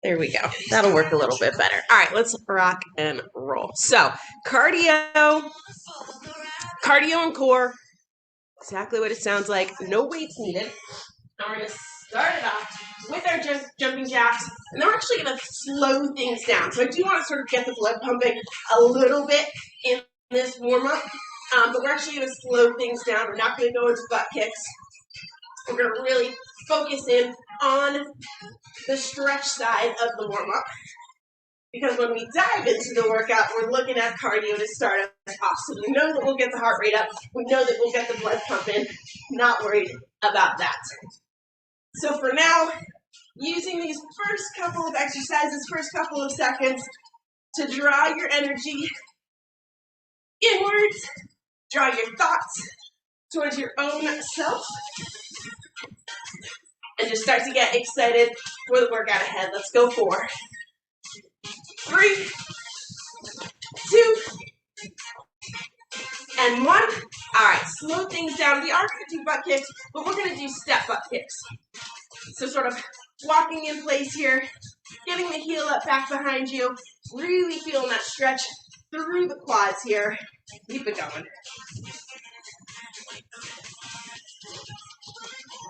There we go. That'll work a little bit better. All right, let's rock and roll. So cardio and core, exactly what it sounds like. No weights needed. Now we're going to start it off with our jumping jacks, and then we're actually going to slow things down. So I do want to sort of get the blood pumping a little bit in this warm-up, but we're actually going to slow things down. We're not going to go into butt kicks. We're going to really focus in on the stretch side of the warm-up, because when we dive into the workout, we're looking at cardio to start us off. So we know that we'll get the heart rate up. We know that we'll get the blood pumping. Not worried about that. So for now, using these first couple of exercises, first couple of seconds, to draw your energy inwards, draw your thoughts towards your own self, and just start to get excited for the workout ahead. Let's go 4, 3, 2, and 1. All right, slow things down. We are going to do butt kicks, but we're going to do step butt kicks. So sort of walking in place here, getting the heel up back behind you, really feeling that stretch through the quads here. Keep it going.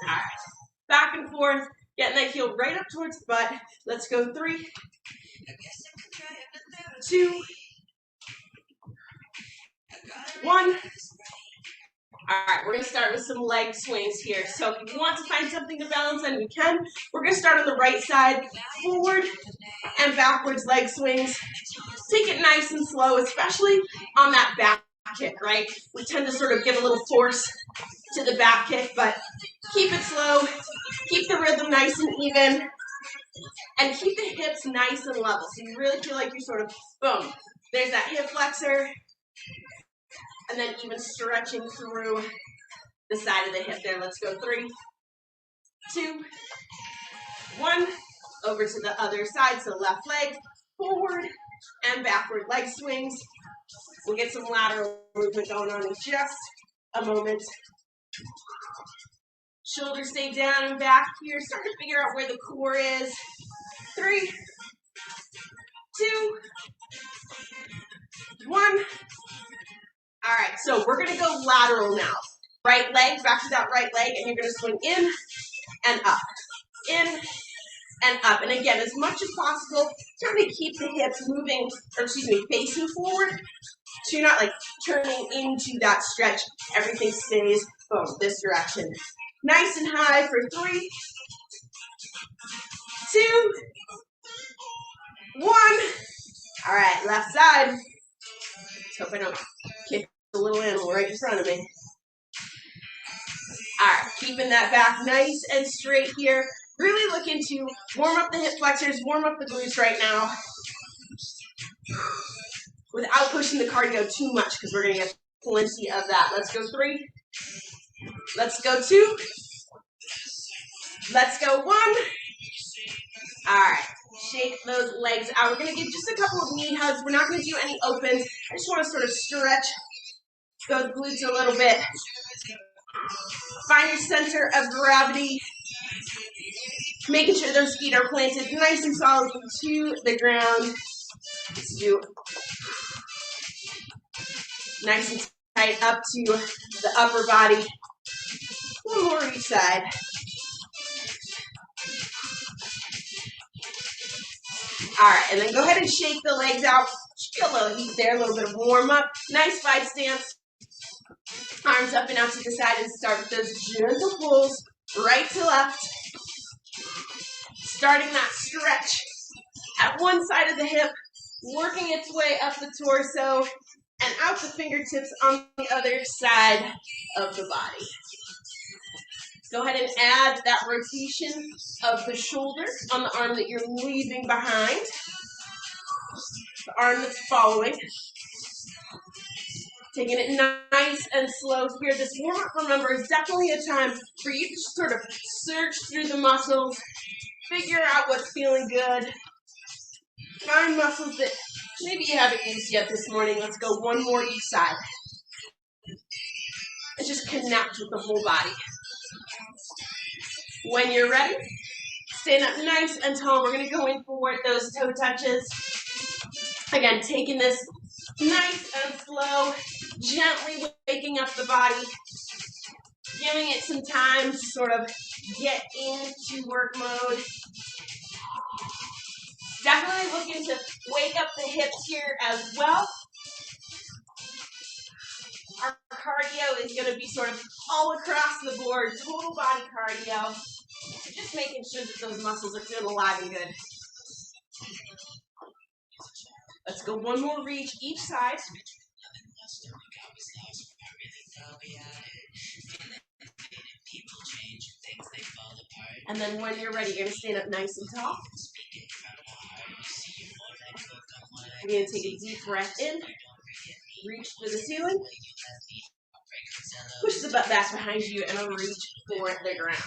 All right, back and forth, getting that heel right up towards the butt. Let's go 3, 2, 1. All right, we're going to start with some leg swings here. So if you want to find something to balance on, you can. We're going to start on the right side, forward and backwards leg swings. Take it nice and slow, especially on that back kick, right? We tend to sort of give a little force to the back kick, but keep it slow, keep the rhythm nice and even, and keep the hips nice and level. So you really feel like you're sort of, boom, there's that hip flexor, and then even stretching through the side of the hip there. Let's go 3, 2, 1. Over to the other side. So left leg, forward and backward leg swings. We'll get some lateral movement going on in just a moment. Shoulders stay down and back here. Start to figure out where the core is. 3, 2, 1. All right, so we're going to go lateral now. Right leg, back to that right leg, and you're going to swing in and up. In and up. And again, as much as possible, trying to keep the hips moving, facing forward, so you're not like turning into that stretch. Everything stays, boom, this direction. Nice and high for 3, 2, 1. All right, left side. Let's hope I don't kick the little animal right in front of me. All right, keeping that back nice and straight here. Really looking to warm up the hip flexors, warm up the glutes right now, without pushing the cardio too much, because we're going to get plenty of that. Let's go 3. Let's go 2. Let's go 1. All right, shake those legs out. We're going to give just a couple of knee hugs. We're not going to do any opens. I just want to sort of stretch those glutes a little bit. Find your center of gravity. Making sure those feet are planted nice and solid to the ground. Let's do nice and tight up to the upper body. One more each side. All right, and then go ahead and shake the legs out. Just a little heat there, a little bit of warm up. Nice wide stance. Arms up and out to the side, and start with those gentle pulls, right to left. Starting that stretch at one side of the hip, working its way up the torso and out the fingertips on the other side of the body. Go ahead and add that rotation of the shoulder on the arm that you're leaving behind, the arm that's following. Taking it nice and slow here. This warm-up, remember, is definitely a time for you to sort of search through the muscles, figure out what's feeling good, find muscles that maybe you haven't used yet this morning. Let's go 1 more each side. And just connect with the whole body. When you're ready, Stand up nice and tall. We're going to go in for those toe touches. Again, taking this nice and slow, gently waking up the body, giving it some time to sort of get into work mode. Definitely looking to wake up the hips here as well. Our cardio is going to be sort of all across the board, total body cardio. So just making sure that those muscles are feeling alive and good. Let's go one more reach each side. And then when you're ready, you're going to stand up nice and tall. You're going to take a deep breath in. Reach for the ceiling. Push the butt back behind you and reach for the ground.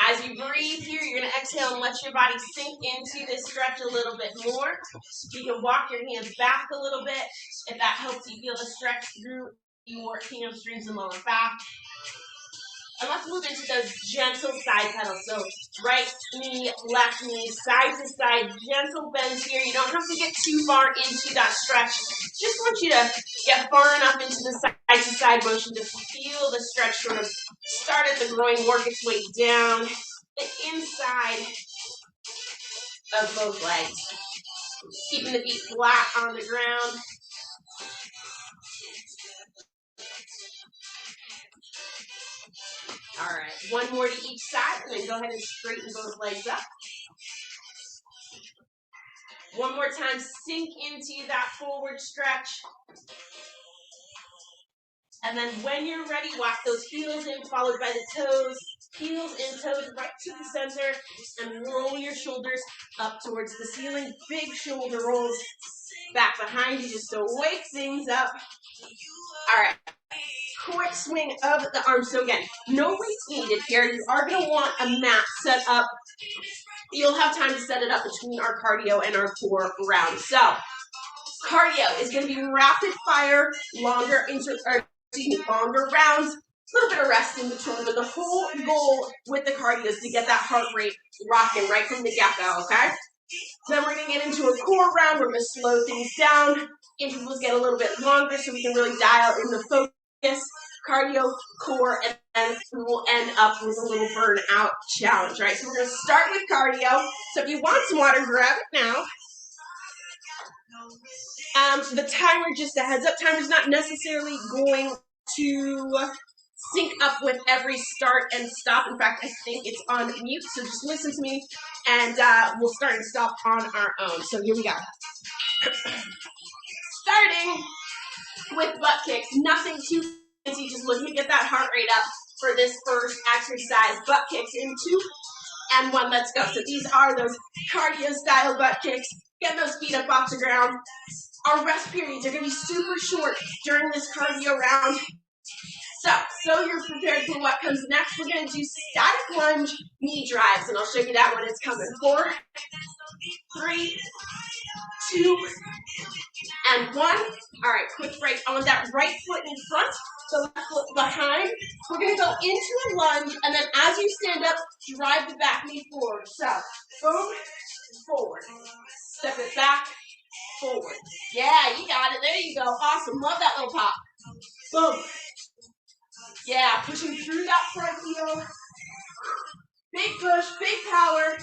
As you breathe here, you're going to exhale and let your body sink into this stretch a little bit more. You can walk your hands back a little bit if that helps you feel the stretch through your hamstrings and lower back. And let's move into those gentle side pedals. So right knee, left knee, side to side, gentle bends here. You don't have to get too far into that stretch. Just want you to get far enough into the side to side motion to feel the stretch sort of start at the groin, work its way down the inside of both legs. Keeping the feet flat on the ground. All right, one more to each side, and then go ahead and straighten both legs up. One more time, sink into that forward stretch. And then when you're ready, walk those heels in, followed by the toes. Heels and toes right to the center, and roll your shoulders up towards the ceiling. Big shoulder rolls back behind you just to wake things up. All right. Quick swing of the arms. So again, no weights needed here. You are going to want a mat set up. You'll have time to set it up between our cardio and our core rounds. So cardio is going to be rapid fire, longer rounds. A little bit of rest in between, but the whole goal with the cardio is to get that heart rate rocking right from the get-go, okay? Then we're going to get into a core round. We're going to slow things down. Intervals get a little bit longer so we can really dial in the focus. Cardio, core, and then we will end up with a little burnout challenge, right? So we're going to start with cardio. So if you want some water, grab it now. The timer, just a heads up, timer's not necessarily going to sync up with every start and stop. In fact, I think it's on mute, so just listen to me, and we'll start and stop on our own. So here we go. Starting with butt kicks, nothing too fancy, just looking to get that heart rate up for this first exercise. Butt kicks in 2 and 1, let's go. So these are those cardio style butt kicks. Get those feet up off the ground. Our rest periods are going to be super short during this cardio round. So you're prepared for what comes next. We're going to do static lunge knee drives, and I'll show you that when it's coming. 4, 3, 2, and 1. All right, quick break. I want that right foot in front, the left foot behind. We're going to go into a lunge, and then as you stand up, drive the back knee forward. So, boom, forward. Step it back, forward. Yeah, you got it. There you go. Awesome. Love that little pop. Boom. Yeah, pushing through that front heel. Big push, big power.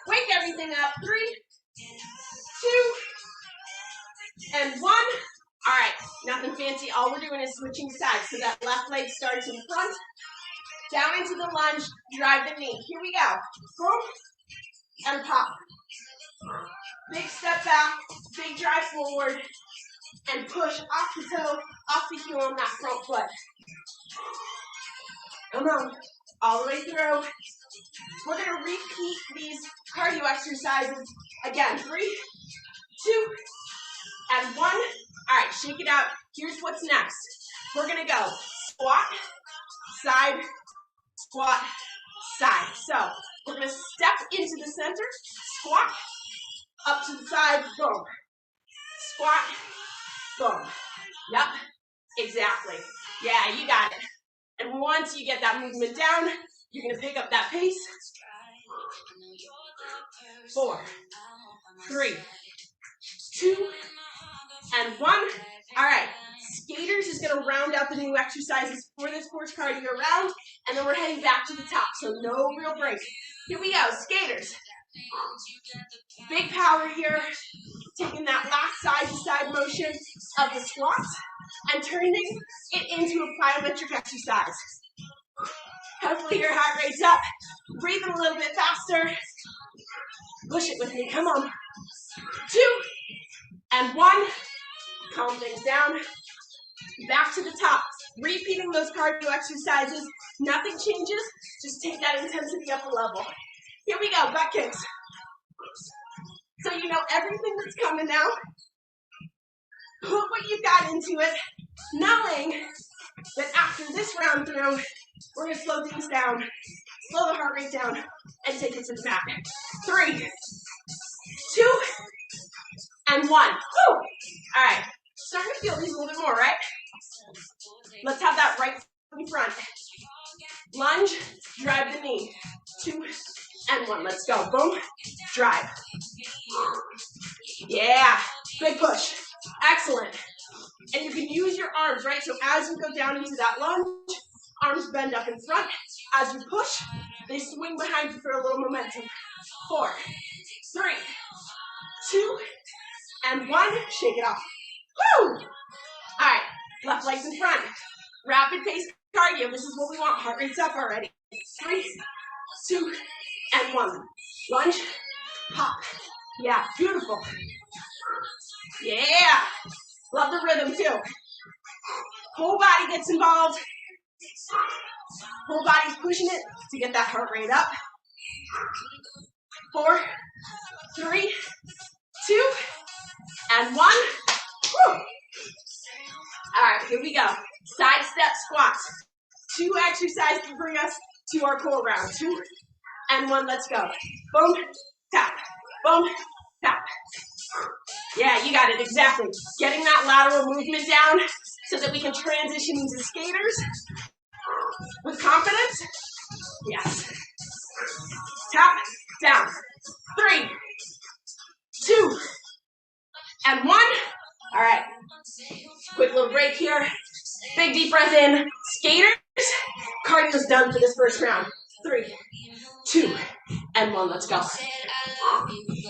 Wake everything up. 3, 2, and 1. All right, nothing fancy. All we're doing is switching sides. So that left leg starts in front, down into the lunge, drive the knee. Here we go. Boom, and pop. Big step back, big drive forward, and push off the toe, off the heel on that front foot. Come on, all the way through. We're going to repeat these cardio exercises again. 3, 2, and 1. All right, shake it out. Here's what's next. We're going to go squat, side, squat, side. So we're going to step into the center, squat, up to the side, boom. Squat, boom. Yep, exactly. Yeah, you got it. And once you get that movement down, you're going to pick up that pace 4, 3, 2, and 1. All right, skaters is going to round out the new exercises for this course cardio round, and then we're heading back to the top, so no real break. Here we go, skaters. Big power here, taking that last side-to-side motion of the squats and turning it into a plyometric exercise. Hopefully your heart rate's up, breathing a little bit faster. Push it with me, come on. 2, and 1. Calm things down. Back to the top. Repeating those cardio exercises. Nothing changes. Just take that intensity up a level. Here we go, butt kicks. So you know everything that's coming now. Put what you got into it, knowing that after this round through, we're going to slow things down, slow the heart rate down, and take it to the mat. 3, 2, and 1. Woo! All right, starting to feel these a little bit more, right? Let's have that right foot in front. Lunge, drive the knee. 2, and 1. Let's go. Boom, drive. Yeah, big push. Excellent. And you can use your arms, right? So as you go down into that lunge, arms bend up in front. As you push, they swing behind you for a little momentum. 4, 3, 2, and 1. Shake it off. Woo! All right, left leg's in front. Rapid pace cardio. This is what we want. Heart rate's up already. 3, 2, and 1. Lunge, pop. Yeah, beautiful. Yeah. Love the rhythm too. Whole body gets involved. Whole body's pushing it to get that heart rate up. 4, 3, 2, and 1. Woo. All right, here we go. Side step squats. 2 exercises to bring us to our core round. 2, and 1. Let's go. Boom, tap. Boom, tap. Yeah, you got it, exactly. Getting that lateral movement down so that we can transition into skaters with confidence. Yes. Tap, down. 3, 2, and 1. All right. Quick little break here. Big deep breath in. Skaters, cardio's done for this first round. 3, 2, and 1. Let's go.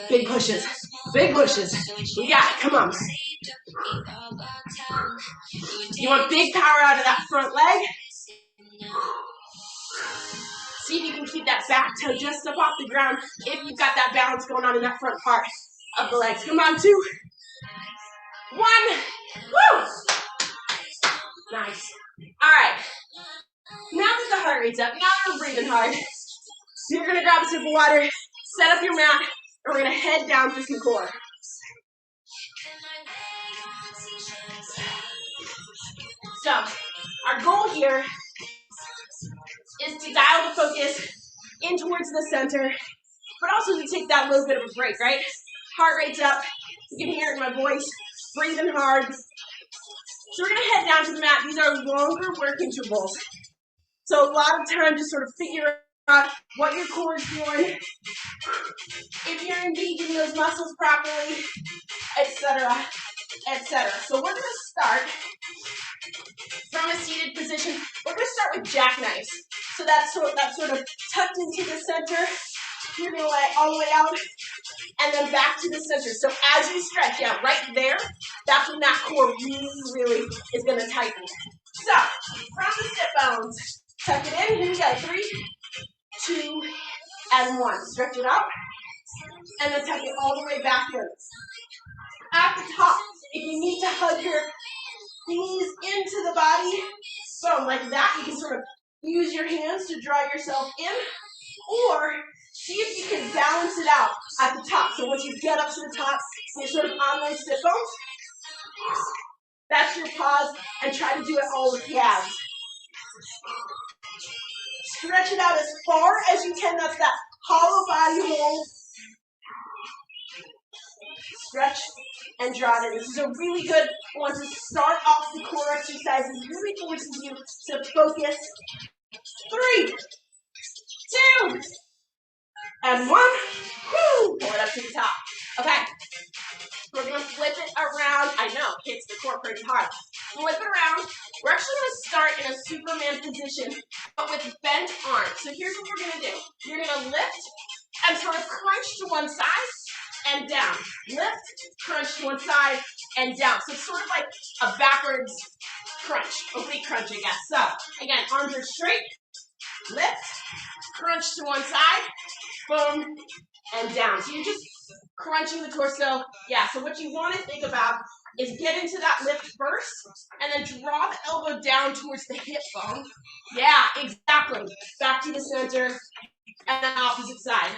Big pushes. Big pushes. We got it. Come on. You want big power out of that front leg. See if you can keep that back toe just up off the ground if you've got that balance going on in that front part of the legs. Come on, 2, 1. Woo! Nice. All right. Now that the heart rate's up, now that we're breathing hard, you're going to grab a sip of water, set up your mat, and we're going to head down for some core. So, our goal here is to dial the focus in towards the center, but also to take that little bit of a break, right? Heart rate's up. You can hear it in my voice. Breathing hard. So we're going to head down to the mat. These are longer work intervals. So a lot of time to sort of figure out what your core is doing, if you're engaging those muscles properly, etc., etc. So we're going to start from a seated position. We're going to start with jackknifes. So that's sort of tucked into the center. You're going to let it all the way out, and then back to the center. So as you stretch out right there, that's when that core really is going to tighten. So from the sit bones, tuck it in. Here we go. 3, 2, and 1. Stretch it out, and then tuck it all the way back in. At the top, if you need to hug your knees into the body, boom, like that, you can sort of use your hands to draw yourself in, or see if you can balance it out at the top. So once you get up to the top, you're sort of on those sit bones. That's your pause, and try to do it all with the abs. Stretch it out as far as you can. That's that hollow body hold. Stretch and draw it in. This is a really good one to start off the core exercises. Really forces you to focus. 3, 2, and one. Woo! Pull it up to the top. Okay. We're going to flip it around. I know, hits the core pretty hard. Flip it around. We're actually going to start in a Superman position, but with bent arms. So here's what we're going to do. You're going to lift and sort of crunch to one side and down. Lift, crunch to one side, and down. So it's sort of like a backwards crunch, oblique crunch, I guess. So, again, arms are straight. Lift, crunch to one side, boom, and down. So you're just crunching the torso. Yeah, so what you want to think about is get into that lift first, and then draw the elbow down towards the hip bone. Yeah, exactly. Back to the center, and then opposite side.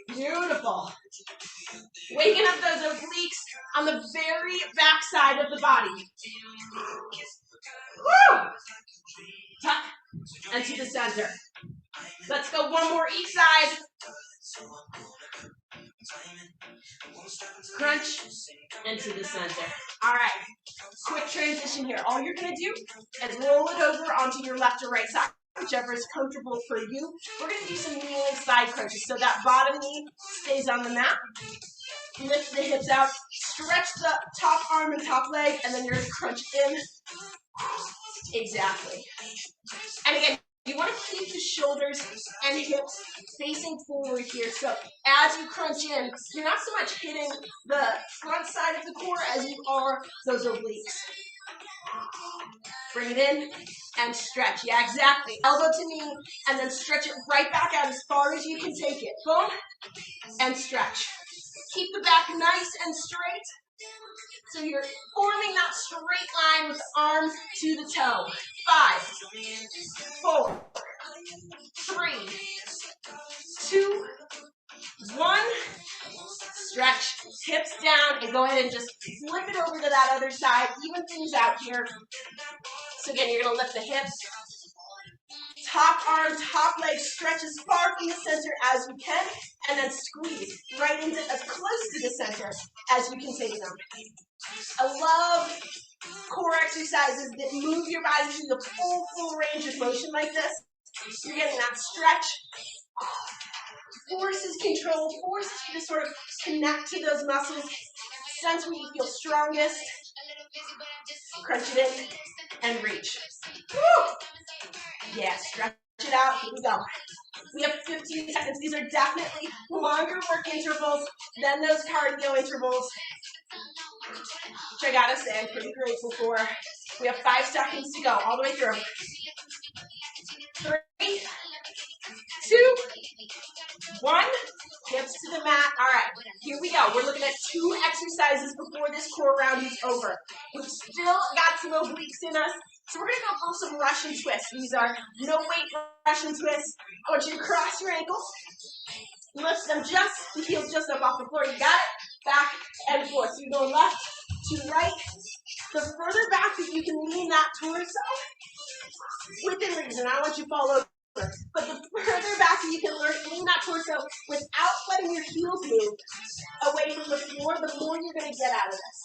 Beautiful. Waking up those obliques on the very back side of the body. Woo! Tuck, and to the center. Let's go one more each side. Crunch, and to the center. All right, quick transition here. All you're going to do is roll it over onto your left or right side, whichever is comfortable for you. We're going to do some kneeling side crunches, so that bottom knee stays on the mat. Lift the hips out, stretch the top arm and top leg, and then you're going to crunch in. Exactly. And again, you want to keep the shoulders and hips facing forward here. So as you crunch in, you're not so much hitting the front side of the core as you are those obliques. Bring it in and stretch. Yeah, exactly. Elbow to knee, and then stretch it right back out as far as you can take it. Boom, and stretch. Keep the back nice and straight. So you're forming that straight line with the arm to the toe. 5, 4, 3, 2, 1. Stretch, hips down, and go ahead and just flip it over to that other side. Even things out here. So again, you're going to lift the hips. Top arm, top leg, stretch as far from the center as you can, and then squeeze right into as close to the center as you can take them. I love core exercises that move your body through the full range of motion like this. You're getting that stretch. Forces control, forces you to sort of connect to those muscles, sense where you feel strongest. Crunch it in and reach. Woo! Yeah, stretch it out. Here we go. We have 15 seconds. These are definitely longer work intervals than those cardio intervals, which I gotta say I'm pretty grateful for. We have 5 seconds to go, all the way through. 3, 2, 1. Hips to the mat. All right, here we go. We're looking at 2 exercises before this core round is over. We've still got some obliques in us, so we're going to go for some Russian twists. These are no weight Russian twists. I want you to cross your ankles, lift them the heels just up off the floor. You got it? Back and forth. So you're going left to right. The further back that you can lean that torso, within reason. I want you to fall over. But the further back you can lean that torso without letting your heels move away from the floor, the more you're going to get out of this.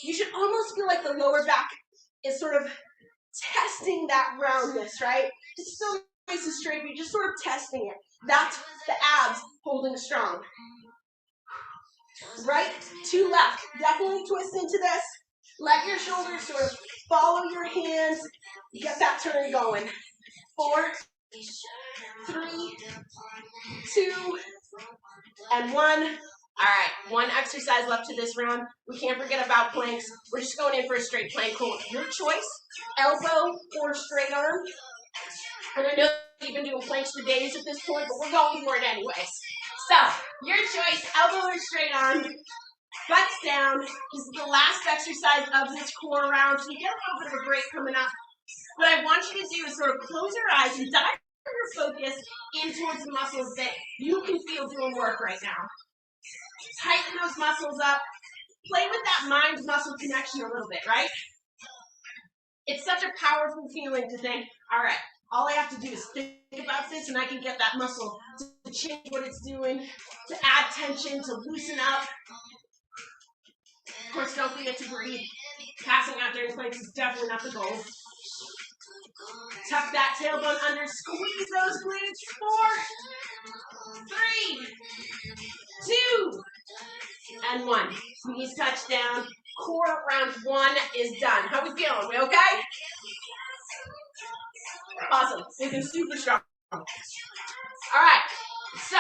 You should almost feel like the lower back is sort of testing that roundness, right? It's still nice and straight, but you're just sort of testing it. That's the abs holding strong. Right to left. Definitely twist into this. Let your shoulders sort of follow your hands. Get that turn going. 4, 3, 2, and 1. All right, 1 exercise left to this round. We can't forget about planks. We're just going in for a straight plank hold. Your choice, elbow or straight arm. And I know you've been doing planks for days at this point, but we're going for it anyways. So, your choice, elbow or straight arm. Butts down. This is the last exercise of this core round, so you get a little bit of a break coming up. What I want you to do is sort of close your eyes and dive your focus in towards the muscles that you can feel doing work right now. Tighten those muscles up. Play with that mind-muscle connection a little bit, right? It's such a powerful feeling to think, all right, all I have to do is think about this and I can get that muscle to change what it's doing, to add tension, to loosen up. Of course, don't forget to breathe. Passing out during planks is definitely not the goal. Tuck that tailbone under, squeeze those glutes. 4, 3, 2, and 1. Knees touch down. Core round 1 is done. How we feeling? We okay? Awesome. Looking super strong. All right. So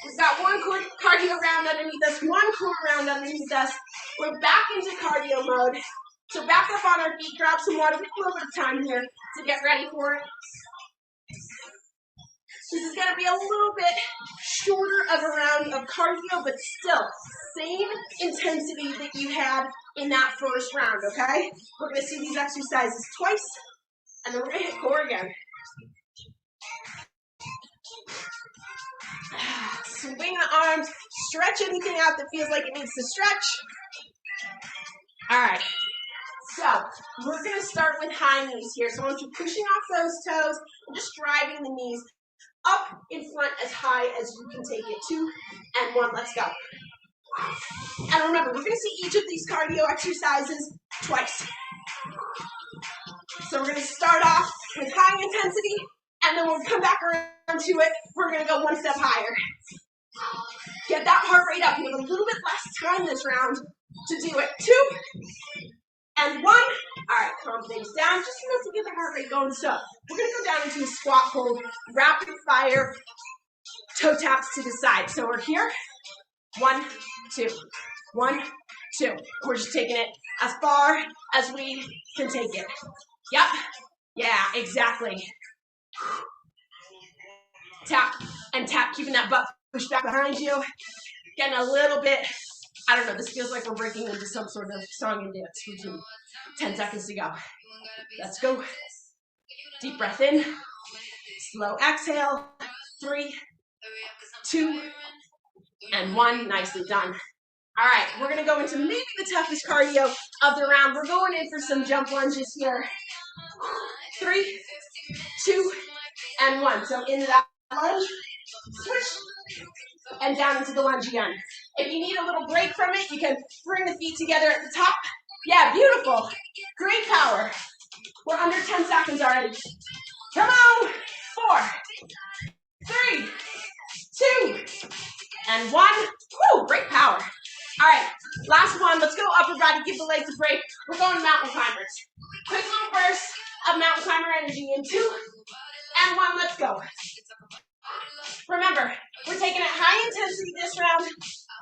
we've got one cardio round underneath us, one core round underneath us. We're back into cardio mode. So back up on our feet, grab some water. We have a little bit of time here to get ready for it. This is going to be a little bit shorter of a round of cardio, but still same intensity that you had in that first round, okay? We're going to see these exercises twice, and then we're going to hit core again. Swing the arms, stretch anything out that feels like it needs to stretch. All right, so we're going to start with high knees here. So I want you pushing off those toes and just driving the knees up in front as high as you can take it. 2 and 1, let's go. And remember, we're going to see each of these cardio exercises twice. So we're going to start off with high intensity, and then we'll come back around to it. We're going to go one step higher. Get that heart rate up. You have a little bit less time this round to do it. 2 and 1. All right, calm things down just enough to get the heart rate going. So we're going to go down into a squat hold, rapid fire, toe taps to the side. So we're here. 1, 2, 1, 2. We're just taking it as far as we can take it. Yep. Yeah, exactly. Tap and tap, keeping that butt pushed back behind you. Getting a little bit, I don't know, this feels like we're breaking into some sort of song and dance routine. 10 seconds to go. Let's go. Deep breath in. Slow exhale. 3, 2, and 1. Nicely done. All right, we're going to go into maybe the toughest cardio of the round. We're going in for some jump lunges here. 3, 2, and 1. So into that lunge, switch, and down into the lunge again. If you need a little break from it, you can bring the feet together at the top. Yeah, beautiful. Great power. We're under 10 seconds already. Come on. 4, 3, 2, and 1. Woo, great power. All right, last one. Let's go upper body. Give the legs a break. We're going mountain climbers. Quick little burst of mountain climber energy in 2 and 1. Let's go. Remember, we're taking it high intensity this round,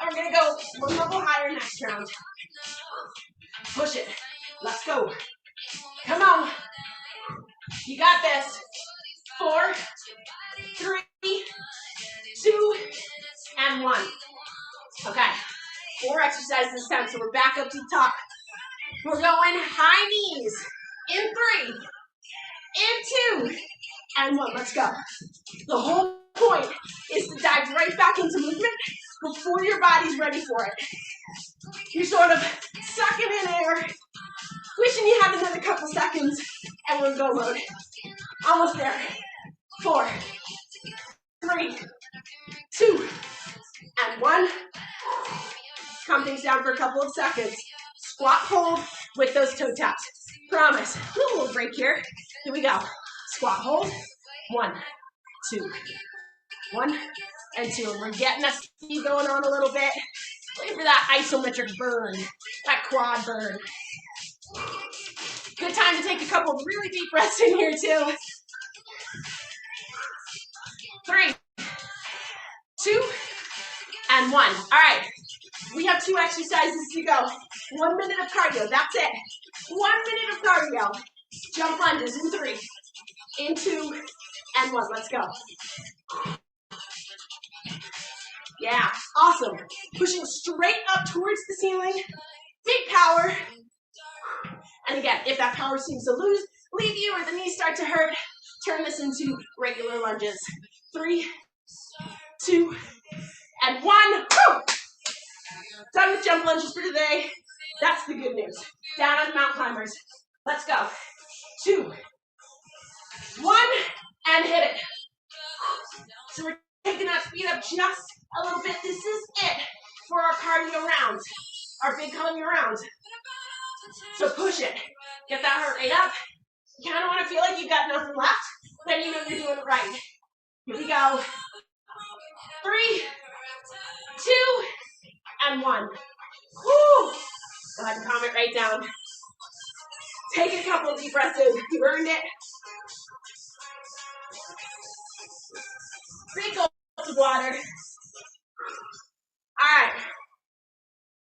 and we're going to go one level higher next round. Push it. Let's go. Come on. You got this. 4, 3, 2, and 1. Okay. 4 exercises this time, so we're back up to the top. We're going high knees in 3, in 2, and 1. Let's go. The whole point is to dive right back into movement before your body's ready for it. You're sort of sucking in air, wishing you had another couple seconds, and we're in go mode. Almost there. 4, 3, 2, and 1. Calm things down for a couple of seconds. Squat hold with those toe taps. Promise. A little break here. Here we go. Squat hold. 1, 2, 1, and 2. And we're getting that speed going on a little bit. Wait for that isometric burn, that quad burn. Good time to take a couple of really deep breaths in here too. 3, 2, and 1. All right, we have 2 exercises to go. 1 minute of cardio, that's it. 1 minute of cardio. Jump lunges in 3, in 2, and 1. Let's go. Yeah, awesome. Pushing straight up towards the ceiling. Big power. And again, if that power seems to leave you or the knees start to hurt, turn this into regular lunges. 3, 2, and 1. Woo! Done with jump lunges for today. That's the good news. Down on the mountain climbers. Let's go. 2, 1, and hit it. So we're taking that speed up just a little bit. This is it for our cardio round, our big cardio round. So push it. Get that heart rate up. You kind of want to feel like you've got nothing left. Then you know you're doing it right. Here we go. 3, 2, and 1. Woo! Go ahead and calm it right down. Take a couple of deep breaths in. You earned it. Big gulps of water. All right.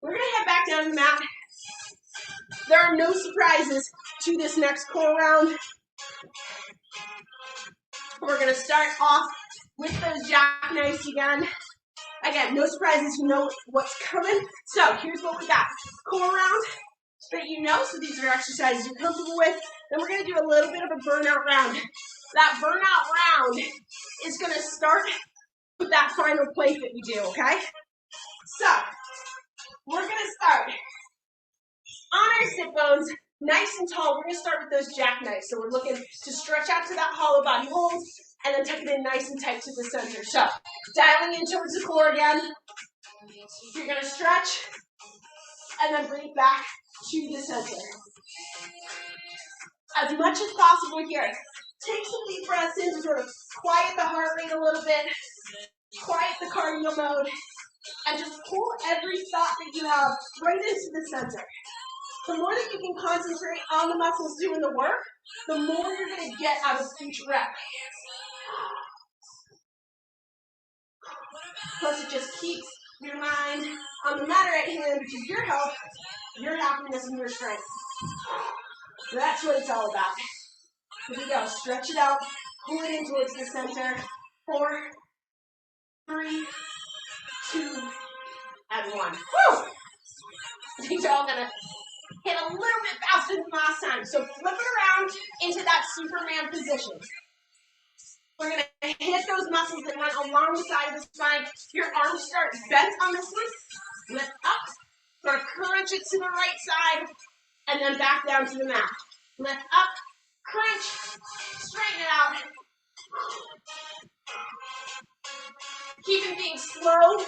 We're going to head back down to the mat. There are no surprises to this next core round. We're going to start off with those jackknifes again. Again, no surprises, you know what's coming. So here's what we got. Core round that you know, so these are exercises you're comfortable with. Then we're going to do a little bit of a burnout round. That burnout round is going to start with that final plank that we do, okay? So we're going to start on our sit bones, nice and tall. We're going to start with those jackknifes. So we're looking to stretch out to that hollow body hold and then tuck it in nice and tight to the center. So dialing in towards the core again. You're going to stretch and then bring it back to the center. As much as possible here. Take some deep breaths in to sort of quiet the heart rate a little bit, quiet the cardio mode, and just pull every thought that you have right into the center. The more that you can concentrate on the muscles doing the work, the more you're going to get out of each rep. Plus, it just keeps your mind on the matter at hand, which is your health, your happiness, and your strength. So that's what it's all about. Here we go. Stretch it out. Pull it in towards the center. 4, 3, 2, and 1. Woo! These are all going to hit a little bit faster than last time. So flip it around into that Superman position. We're going to hit those muscles that run along the side of the spine. Your arms start bent on this one. Lift up. Sort of crunch it to the right side. And then back down to the mat. Lift up. Crunch. Straighten it out. Keeping things slow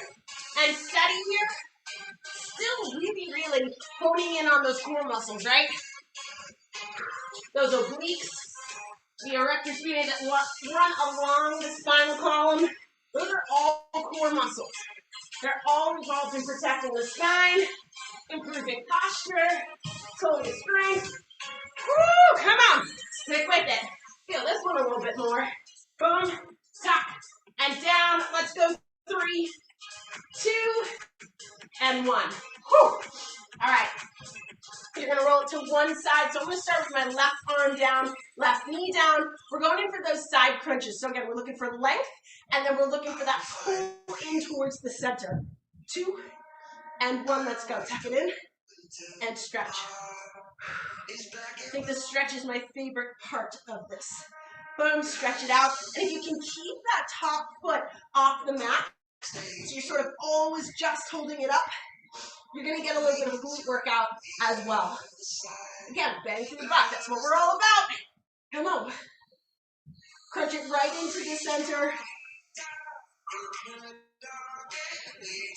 and steady here. Still really honing in on those core muscles, right? Those obliques, the erector spinae that run along the spinal column. Those are all core muscles. They're all involved in protecting the spine, improving posture, total strength. Woo! Come on, stick with it. Feel this one a little bit more. Boom, tuck, and down. Let's go. 3, 2, and 1. Whew. All right. You're going to roll it to one side. So I'm going to start with my left arm down, left knee down. We're going in for those side crunches. So again, we're looking for length, and then we're looking for that pull in towards the center. 2, and 1. Let's go. Tuck it in and stretch. I think the stretch is my favorite part of this. Boom, stretch it out. And if you can keep that top foot off the mat, so you're sort of always just holding it up, you're going to get a little bit of a glute workout as well. Again, bang through the butt. That's what we're all about. Come on. Crunch it right into the center.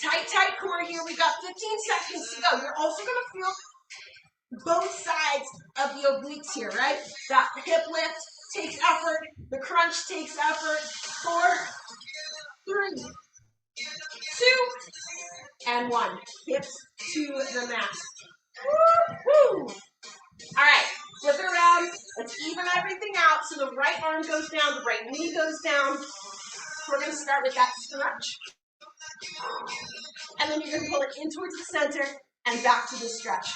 Tight core here. We've got 15 seconds to go. You're also going to feel both sides of the obliques here, right? That hip lift takes effort. The crunch takes effort. 4, 3, 2, and 1. Hips to the mat. Woo-hoo! All right, flip it around. Let's even everything out. So the right arm goes down, the right knee goes down. We're going to start with that stretch. And then you're going to pull it in towards the center and back to the stretch.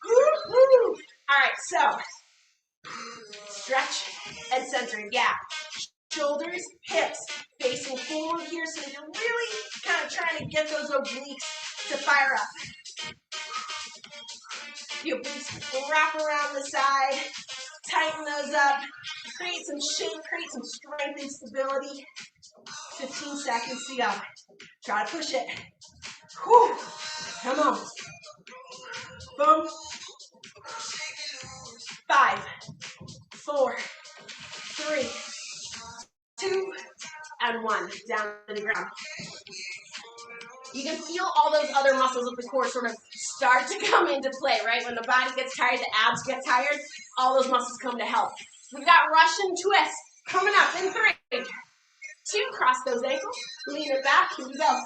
Woo-hoo! All right, so stretch and centering. Yeah. Shoulders, hips facing forward here, so you're really kind of trying to get those obliques to fire up. The obliques wrap around the side, tighten those up, create some shape, create some strength and stability. 15 seconds to go. Try to push it. Whew. Come on. Boom. 5, 4, 3, 2, and 1. Down to the ground. You can feel all those other muscles of the core sort of start to come into play, right? When the body gets tired, the abs get tired, all those muscles come to help. We've got Russian twist. Coming up in 3, 2, cross those ankles, lean it back, here we go.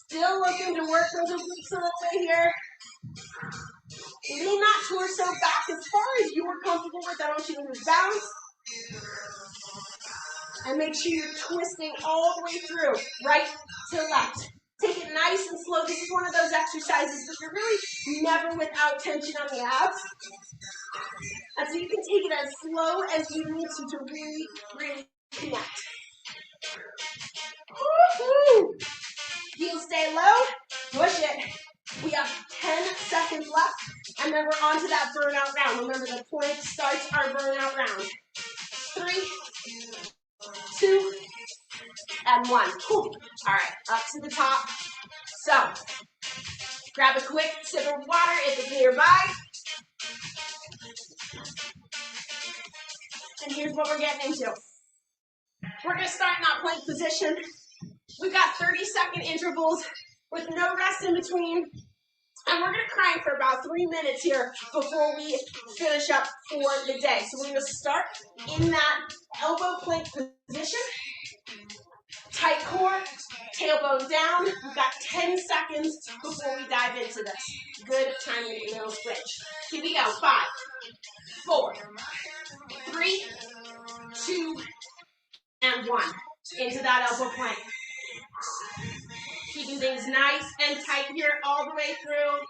Still looking to work those obliques a little bit here. Lean that torso back as far as you are comfortable with. I want you to move bounce. And make sure you're twisting all the way through, right to left. Take it nice and slow. This is one of those exercises that you're really never without tension on the abs. And so you can take it as slow as you need to really, really connect. Woo-hoo! Heels stay low, push it. We have 10 seconds left, and then we're on to that burnout round. Remember, the plank starts our burnout round. 3, 2, and 1. All right, up to the top. So, grab a quick sip of water if it's nearby. And here's what we're getting into. We're going to start in that plank position. We've got 30-second intervals with no rest in between. And we're going to crank for about 3 minutes here before we finish up for the day. So we're going to start in that elbow plank position. Tight core, tailbone down. We've got 10 seconds before we dive into this. Good time to do a little switch. Here we go. 5, 4, 3, 2, and 1. Into that elbow plank. Keeping things nice and tight here all the way through.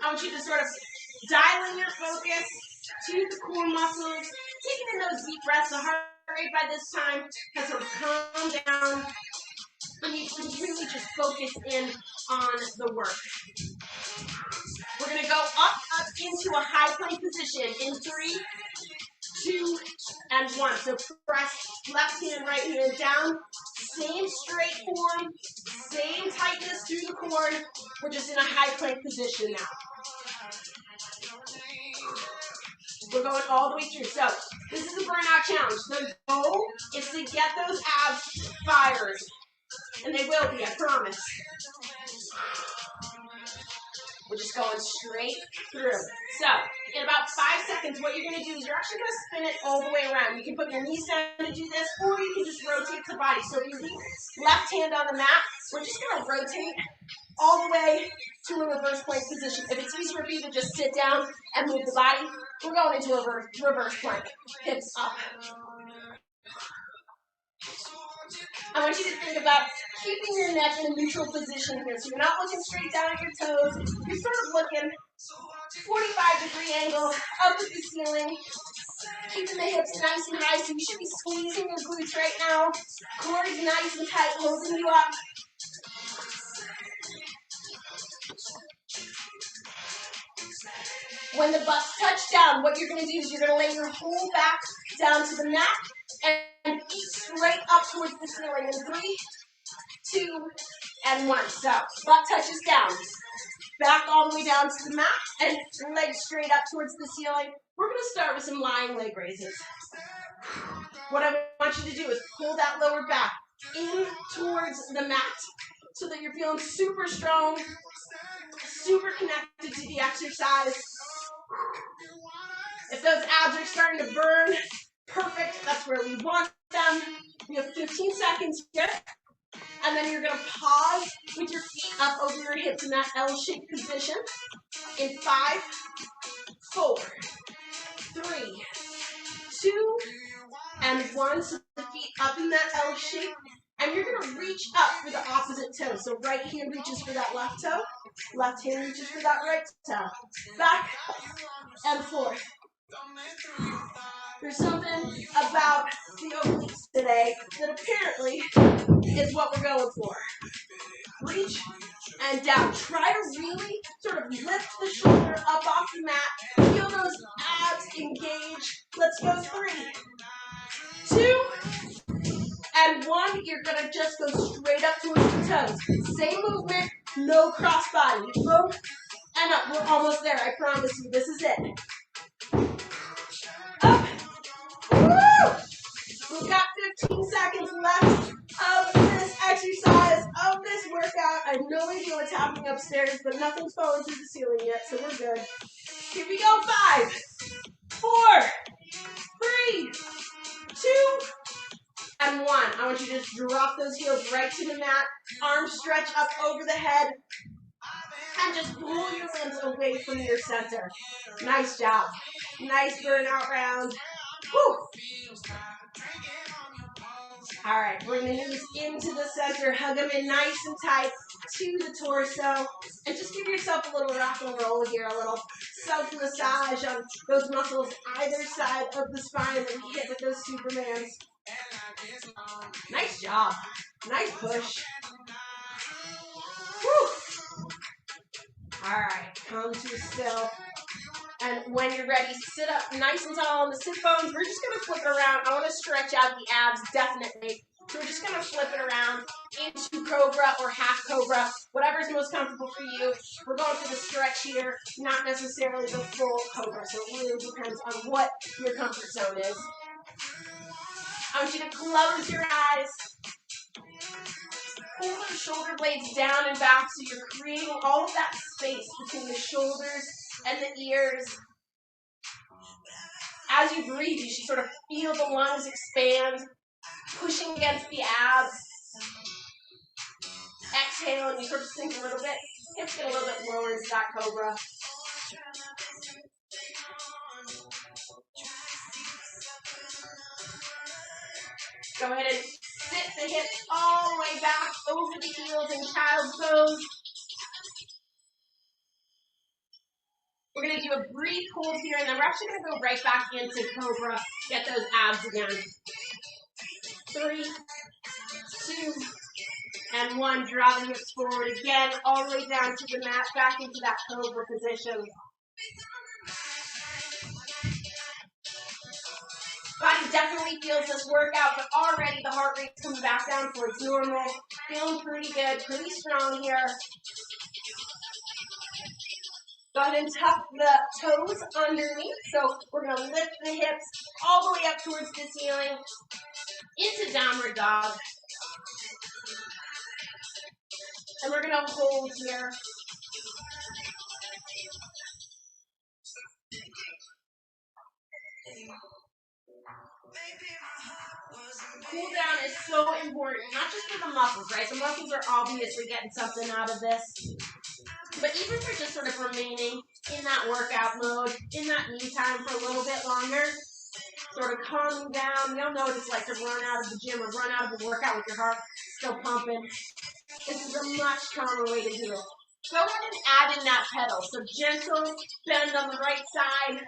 I want you to sort of dial in your focus to the core muscles, taking in those deep breaths. The heart rate by this time has sort of calmed down, and you can really just focus in on the work. We're going to go up into a high plank position in 3, 2, and 1. So press left hand, right hand down. Same straight form, same tightness through the core. We're just in a high plank position now. We're going all the way through. So this is a burnout challenge. The goal is to get those abs fired. And they will be, I promise. We're just going straight through. So, in about 5 seconds, what you're going to do is you're actually going to spin it all the way around. You can put your knees down to do this, or you can just rotate the body. So if you leave left hand on the mat, we're just going to rotate all the way to a reverse plank position. If it's easier for you to just sit down and move the body, we're going into a reverse plank. Hips up. I want you to think about keeping your neck in a neutral position here. So you're not looking straight down at your toes. You're sort of looking 45-degree angle up at the ceiling. Keeping the hips nice and high. So you should be squeezing your glutes right now. Core is nice and tight, holding you up. When the butt's touch down, what you're going to do is you're going to lay your whole back down to the mat and feet straight up towards the ceiling in 3, 2, and 1. So butt touches down. Back all the way down to the mat and legs straight up towards the ceiling. We're going to start with some lying leg raises. What I want you to do is pull that lower back in towards the mat so that you're feeling super strong, super connected to the exercise. If those abs are starting to burn, perfect. That's where we want them. We have 15 seconds here. And then you're going to pause with your feet up over your hips in that L-shaped position. In 5, 4, 3, 2, and 1. So the feet up in that L shape. And you're going to reach up for the opposite toe. So right hand reaches for that left toe. Left hand reaches for that right toe. Back and forth. There's something about the obliques today that apparently is what we're going for. Reach and down. Try to really sort of lift the shoulder up off the mat. Feel those abs engage. Let's go 3, 2, and 1. You're going to just go straight up towards the toes. Same movement, no cross body. Boom and up. We're almost there. I promise you. This is it. Up. Woo! We've got 15 seconds left of this exercise, of this workout. I have no idea what's happening upstairs, but nothing's falling through the ceiling yet, so we're good. Here we go. 5, 4, 3, 3, 2, and 1. I want you to just drop those heels right to the mat. Arms stretch up over the head. And just pull your limbs away from your center. Nice job. Nice burnout round. Whew. All right, bring the knees into the center. Hug them in nice and tight to the torso. And just give yourself a little rock and roll here, a little self-massage on those muscles either side of the spine that we hit with those Supermans. Nice job. Nice push. Whew. All right, come to still. And when you're ready, sit up nice and tall on the sit bones. We're just going to flip it around. I want to stretch out the abs, definitely. So we're just going to flip it around into Cobra or half Cobra, whatever's most comfortable for you. We're going for the stretch here, not necessarily the full Cobra. So it really depends on what your comfort zone is. I want you to close your eyes. Pull those shoulder blades down and back so you're creating all of that space between the shoulders and the ears. As you breathe, you should sort of feel the lungs expand, pushing against the abs. Exhale, and you sort of sink a little bit. Hips get a little bit lower into that Cobra. Go ahead and sit the hips all the way back over the heels in child's pose. We're going to do a brief hold here, and then we're actually going to go right back into Cobra. Get those abs again. 3, 2, and 1. Draw the hips forward again, all the way down to the mat, back into that Cobra position. Body definitely feels this workout, but already the heart rate's coming back down towards normal. Feeling pretty good, pretty strong here. Go ahead and tuck the toes underneath. So we're going to lift the hips all the way up towards the ceiling into downward dog. And we're going to hold here. Cool down is so important, not just for the muscles, right? The muscles are obviously getting something out of this. But even for just sort of remaining in that workout mode, in that me time for a little bit longer, sort of calming down. You don't know what it's like to run out of the gym or run out of the workout with your heart still pumping. This is a much calmer way to do it. Go ahead and add in that pedal. So gentle bend on the right side,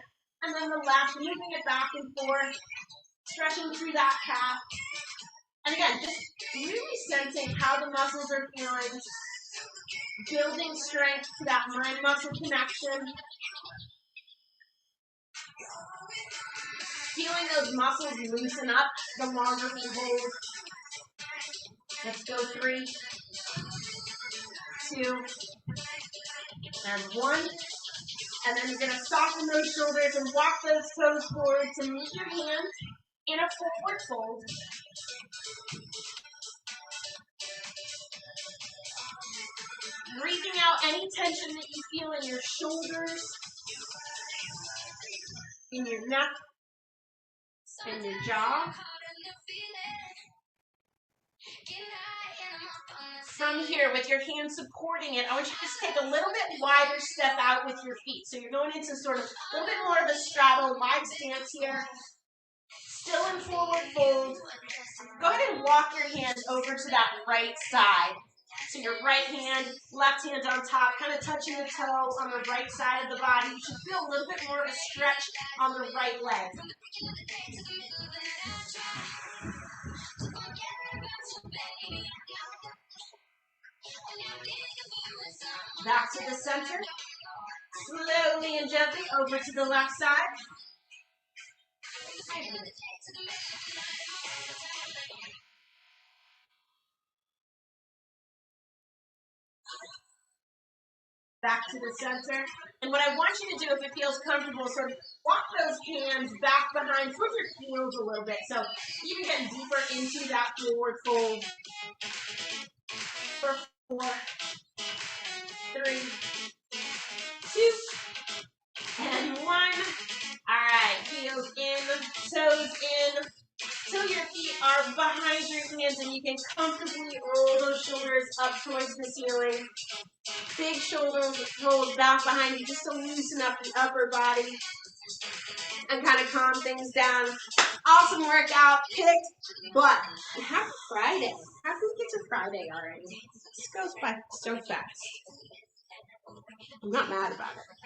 and then the left, moving it back and forth, stretching through that calf. And again, just really sensing how the muscles are feeling, building strength to that mind-muscle connection. Feeling those muscles loosen up the longer we hold. Let's go 3, 2, and 1. And then you're going to soften those shoulders and walk those toes forward to meet your hands in a forward fold. Breathing out any tension that you feel in your shoulders, in your neck, in your jaw. From here, with your hands supporting it, I want you to just take a little bit wider step out with your feet. So you're going into sort of a little bit more of a straddle, wide stance here. Still in forward fold. Go ahead and walk your hands over to that right side. So your right hand, left hand on top, kind of touching the toe on the right side of the body. You should feel a little bit more of a stretch on the right leg. Back to the center. Slowly and gently over to the left side. Back to the center. And what I want you to do, if it feels comfortable, sort of walk those hands back behind towards your heels a little bit. So even getting deeper into that forward fold. For 4, 3, 2, and 1. All right, heels in toes in till your feet are behind your hands and you can comfortably roll those shoulders up towards the ceiling. Big shoulders rolled back behind you just to loosen up the upper body and kind of calm things down. Awesome workout. Kicked butt. Happy Friday. How can we get to Friday already? This goes by so fast. I'm not mad about it.